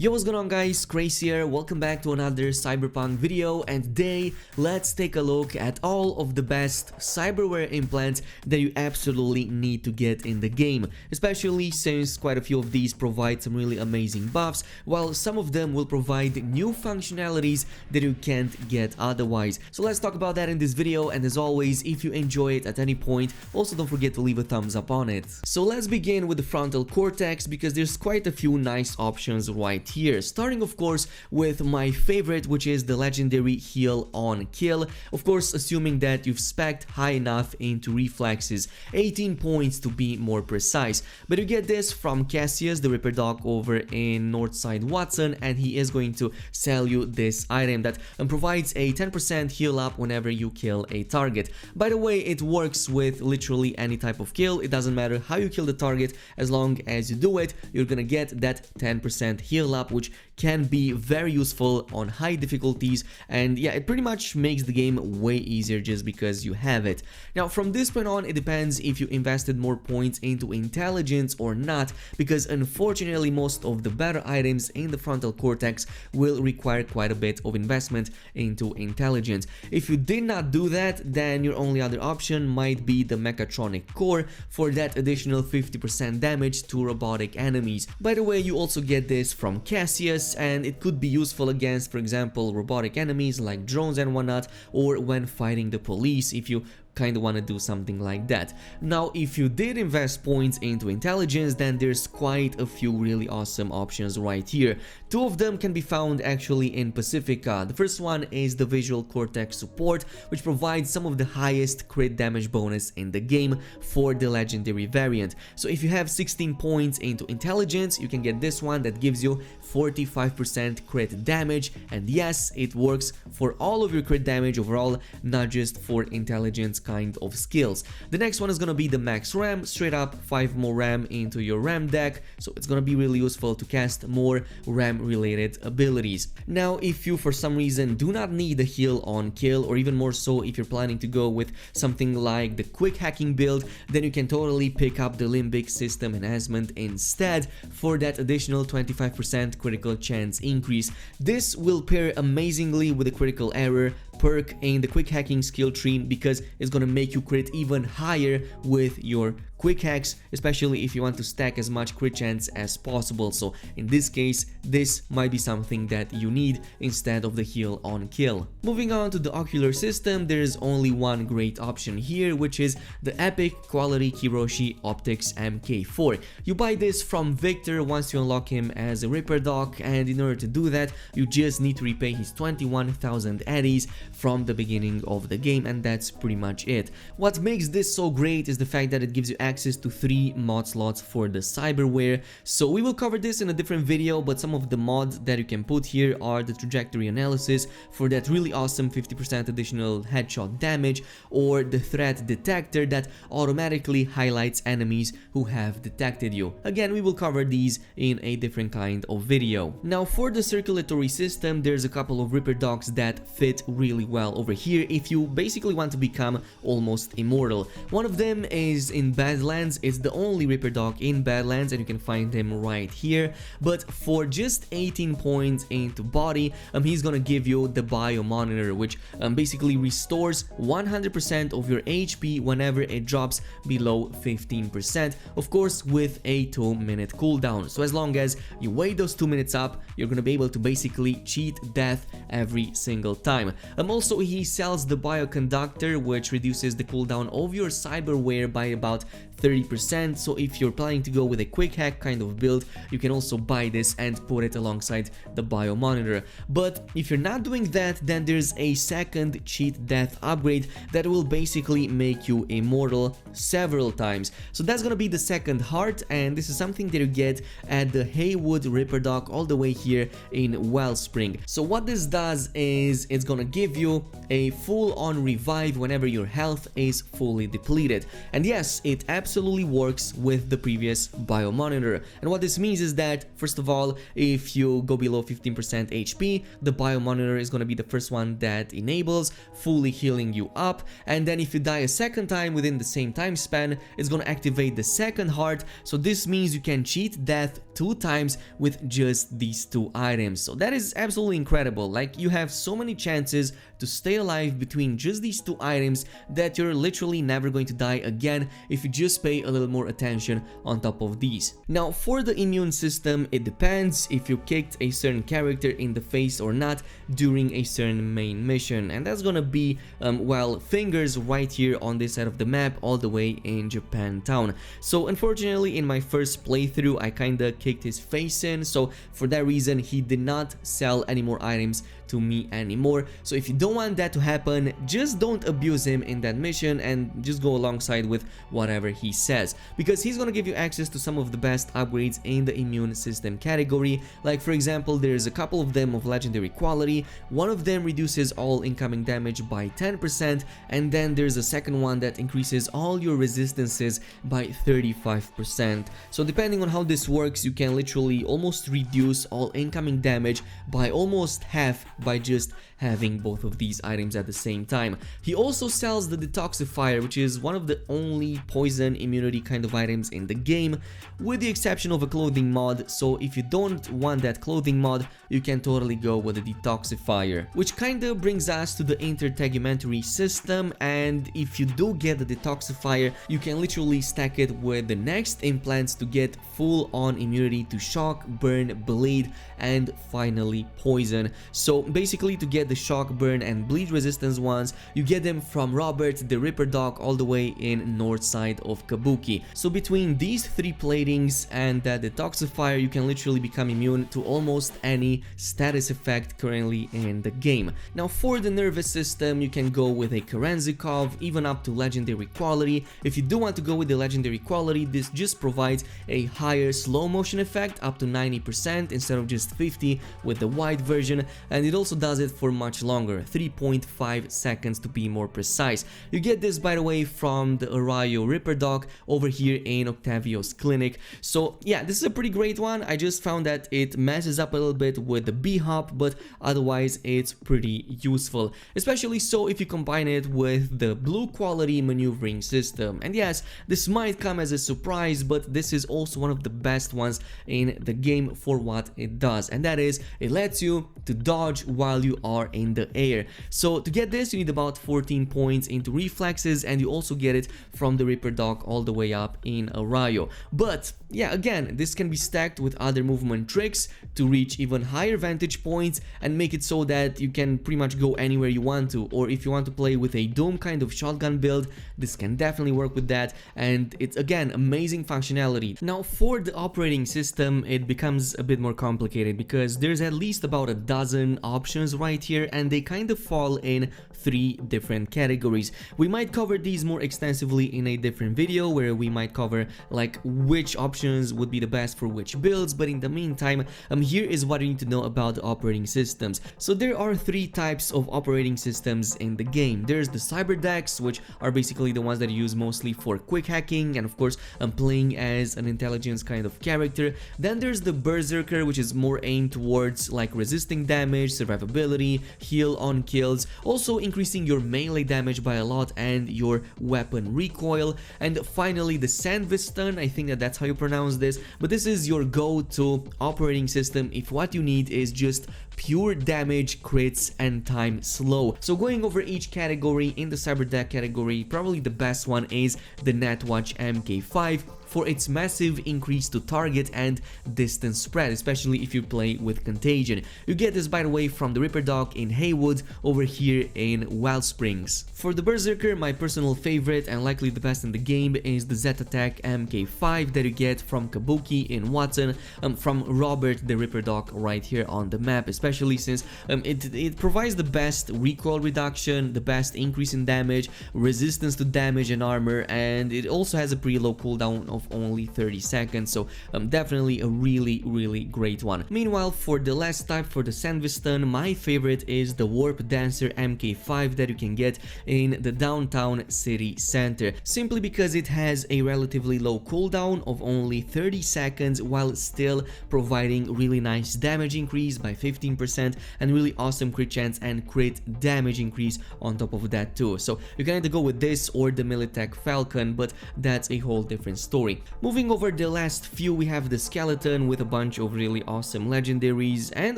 Yo, what's going on guys, Khraze here, welcome back to another Cyberpunk video, and today let's take a look at all of the best cyberware implants that you absolutely need to get in the game, especially since quite a few of these provide some really amazing buffs, while some of them will provide new functionalities that you can't get otherwise. So let's talk about that in this video, and as always, if you enjoy it at any point, also don't forget to leave a thumbs up on it. So let's begin with the frontal cortex, because there's quite a few nice options right here, starting of course with my favorite, which is the legendary heal on kill, of course assuming that you've spec'd high enough into reflexes, 18 points to be more precise. But you get this from Cassius, the Ripper Dog over in Northside Watson, and he is going to sell you this item that provides a 10% heal up whenever you kill a target. By the way, it works with literally any type of kill, it doesn't matter how you kill the target, as long as you do it, you're gonna get that 10% heal up, which can be very useful on high difficulties, and yeah, it pretty much makes the game way easier just because you have it. Now from this point on, it depends if you invested more points into intelligence or not, because unfortunately most of the better items in the frontal cortex will require quite a bit of investment into intelligence. If you did not do that, then your only other option might be the mechatronic core for that additional 50% damage to robotic enemies. By the way, you also get this from Cassius, and it could be useful against, for example, robotic enemies like drones and whatnot, or when fighting the police if you kind of want to do something like that. Now if you did invest points into intelligence, then there's quite a few really awesome options right here. Two of them can be found actually in Pacifica. The first one is the visual cortex support, which provides some of the highest crit damage bonus in the game for the legendary variant. So if you have 16 points into intelligence, you can get this one that gives you 45% crit damage, and yes, it works for all of your crit damage overall, not just for intelligence kind of skills. The next one is gonna be the max RAM, straight up 5 more RAM into your RAM deck, so it's gonna be really useful to cast more RAM related abilities. Now if you for some reason do not need a heal on kill, or even more so if you're planning to go with something like the quick hacking build, then you can totally pick up the limbic system enhancement instead for that additional 25% critical chance increase. This will pair amazingly with the critical error perk in the quick hacking skill tree, because it's gonna make you crit even higher with your quick hacks, especially if you want to stack as much crit chance as possible. So in this case, this might be something that you need instead of the heal on kill. Moving on to the Ocular system, there is only one great option here, which is the epic quality Kiroshi Optics MK4. You buy this from Victor once you unlock him as a Ripper Dog, and in order to do that, you just need to repay his 21,000 eddies from the beginning of the game, and that's pretty much it. What makes this so great is the fact that it gives you access to 3 mod slots for the cyberware. So we will cover this in a different video, but some of the mods that you can put here are the trajectory analysis for that really awesome 50% additional headshot damage, or the threat detector that automatically highlights enemies who have detected you. Again, we will cover these in a different kind of video. Now for the circulatory system, there's a couple of Ripper Dogs that fit really well over here if you basically want to become almost immortal. One of them is in Badlands. It's the only Ripper Dog in Badlands, and you can find him right here. But for just 18 points into body, he's gonna give you the bio monitor, which basically restores 100% of your HP whenever it drops below 15%, of course with a 2-minute cooldown. So as long as you wait those 2 minutes up, you're gonna be able to basically cheat death every single time. Also he sells the bioconductor, which reduces the cooldown of your cyberware by about 30%, so if you're planning to go with a quick hack kind of build, you can also buy this and put it alongside the bio monitor. But if you're not doing that, then there's a second cheat death upgrade that will basically make you immortal several times. So that's gonna be the second heart, and this is something that you get at the Haywood Ripper Dog all the way here in Wellspring. So what this does is it's gonna give give you a full-on revive whenever your health is fully depleted. And yes, it absolutely works with the previous biomonitor. And what this means is that, first of all, if you go below 15% HP, the biomonitor is going to be the first one that enables, fully healing you up. And then if you die a second time within the same time span, it's going to activate the second heart. So this means you can cheat death 2 times with just these 2 items. So that is absolutely incredible. Like, you have so many chances to stay alive between just these 2 items that you're literally never going to die again if you just pay a little more attention on top of these. Now, for the immune system, it depends if you kicked a certain character in the face or not during a certain main mission, and that's gonna be well, fingers right here on this side of the map all the way in Japantown. So unfortunately, in my first playthrough, I kinda kicked his face in, so for that reason he did not sell any more items to me anymore. So if you don't want that to happen, just don't abuse him in that mission and just go alongside with whatever he says, because he's gonna give you access to some of the best upgrades in the immune system category. Like, for example, there's a couple of them of legendary quality. One of them reduces all incoming damage by 10%, and then there's a second one that increases all your resistances by 35%. So depending on how this works, you can literally almost reduce all incoming damage by almost half by just having both of these items at the same time. He also sells the detoxifier, which is one of the only poison immunity kind of items in the game, with the exception of a clothing mod. So if you don't want that clothing mod, you can totally go with the detoxifier, which kinda brings us to the intertegumentary system. And if you do get the detoxifier, you can literally stack it with the next implants to get full on immunity to shock, burn, bleed, and finally poison. So basically, to get the shock, burn, and bleed resistance ones, you get them from Robert the Ripper Dog all the way in north side of Kabuki. So between these 3 platings and that detoxifier, you can literally become immune to almost any status effect currently in the game. Now, for the nervous system, you can go with a Kerenzikov, even up to legendary quality. If you do want to go with the legendary quality, this just provides a higher slow motion effect, up to 90% instead of just 50 with the white version, and it also does it for much longer, 3.5 seconds to be more precise. You get this, by the way, from the Arayo Ripper Dog over here in Octavio's clinic. So yeah, this is a pretty great one. I just found that it messes up a little bit with the B-hop, but otherwise it's pretty useful, especially so if you combine it with the blue quality maneuvering system. And yes, this might come as a surprise, but this is also one of the best ones in the game for what it does, and that is, it lets you to dodge while you are in the air. So to get this, you need about 14 points into reflexes, and you also get it from the Ripper Dog all the way up in Arayo. But yeah, again, this can be stacked with other movement tricks to reach even higher vantage points and make it so that you can pretty much go anywhere you want to. Or if you want to play with a Doom kind of shotgun build, this can definitely work with that, and it's again amazing functionality. Now, for the operating system, it becomes a bit more complicated because there's at least about a dozen options right here, and they kind of fall in 3 different categories. We might cover these more extensively in a different video where we might cover like which options would be the best for which builds, but in the meantime, here is what you need to know about the operating systems. So there are 3 types of operating systems in the game. There's the Cyberdecks, which are basically the ones that you use mostly for quick hacking and of course playing as an intelligence kind of character. Then there's the Berserker, which is more aimed towards like resisting damage, survivability, heal on kills, also increasing your melee damage by a lot and your weapon recoil. And finally the Sandviston, I think that's how you pronounce this, but this is your go-to operating system if what you need is just pure damage, crits, and time slow. So going over each category, in the Cyberdeck category, probably the best one is the Netwatch MK5 for its massive increase to target and distance spread, especially if you play with Contagion. You get this, by the way, from the Ripper Dog in Haywood over here in Wellsprings. For the Berserker, my personal favorite and likely the best in the game is the Z-Attack MK5 that you get from Kabuki in Watson, from Robert the Ripper Dog right here on the map, especially since it provides the best recoil reduction, the best increase in damage, resistance to damage and armor, and it also has a pretty low cooldown of of only 30 seconds, so definitely a really great one. Meanwhile, for the last type, for the Sandviston, my favorite is the Warp Dancer MK5 that you can get in the downtown city center, simply because it has a relatively low cooldown of only 30 seconds while still providing really nice damage increase by 15% and really awesome crit chance and crit damage increase on top of that too. So you can either go with this or the Militech Falcon, but that's a whole different story. Moving over the last few, we have the Skeleton with a bunch of really awesome legendaries and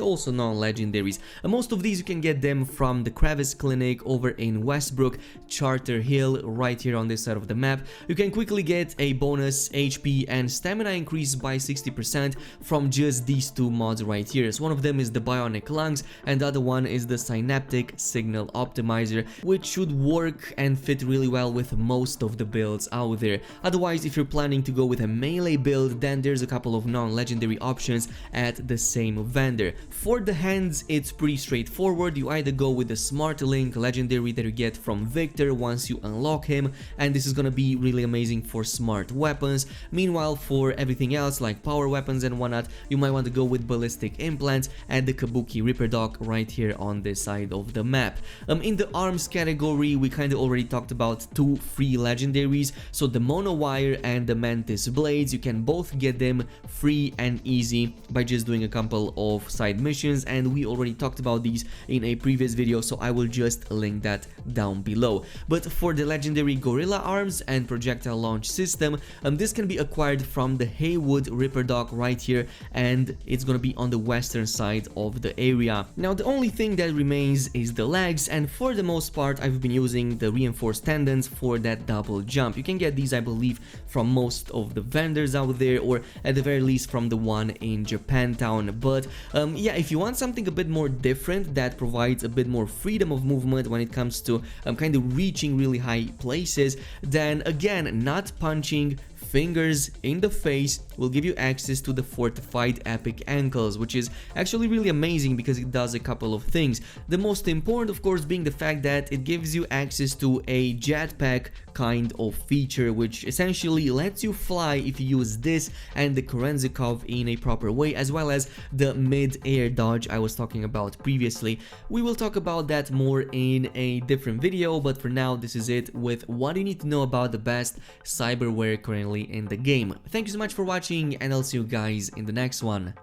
also non-legendaries. Most of these you can get them from the Kravis Clinic over in Westbrook, Charter Hill, right here on this side of the map. You can quickly get a bonus HP and stamina increase by 60% from just these two mods right here. So one of them is the Bionic Lungs and the other one is the Synaptic Signal Optimizer, which should work and fit really well with most of the builds out there. Otherwise, if you're planning to go with a melee build, then there's a couple of non-legendary options at the same vendor. For the hands, it's pretty straightforward. You either go with the Smart Link legendary that you get from Victor once you unlock him, and this is gonna be really amazing for smart weapons. Meanwhile, for everything else like power weapons and whatnot, you might want to go with Ballistic Implants and the Kabuki Reaper Dog right here on this side of the map. In the arms category, we kind of already talked about two free legendaries, so the Mono Wire and the Mantis Blades. You can both get them free and easy by just doing a couple of side missions, and we already talked about these in a previous video, so I will just link that down below. But for the legendary Gorilla Arms and Projectile Launch System, this can be acquired from the Haywood Ripper Dog right here, and it's gonna be on the western side of the area. Now the only thing that remains is the legs, and for the most part I've been using the reinforced tendons for that double jump. You can get these, I believe, from most of the vendors out there, or at the very least from the one in Japantown. But yeah, if you want something a bit more different that provides a bit more freedom of movement when it comes to kind of reaching really high places, then again, not punching fingers in the face will give you access to the fortified epic ankles, which is actually really amazing because it does a couple of things. The most important, of course, being the fact that it gives you access to a jetpack kind of feature, which essentially lets you fly if you use this and the Korenzikov in a proper way, as well as the mid-air dodge I was talking about previously. We will talk about that more in a different video, but for now this is it with what you need to know about the best cyberware currently in the game. Thank you so much for watching, and I'll see you guys in the next one.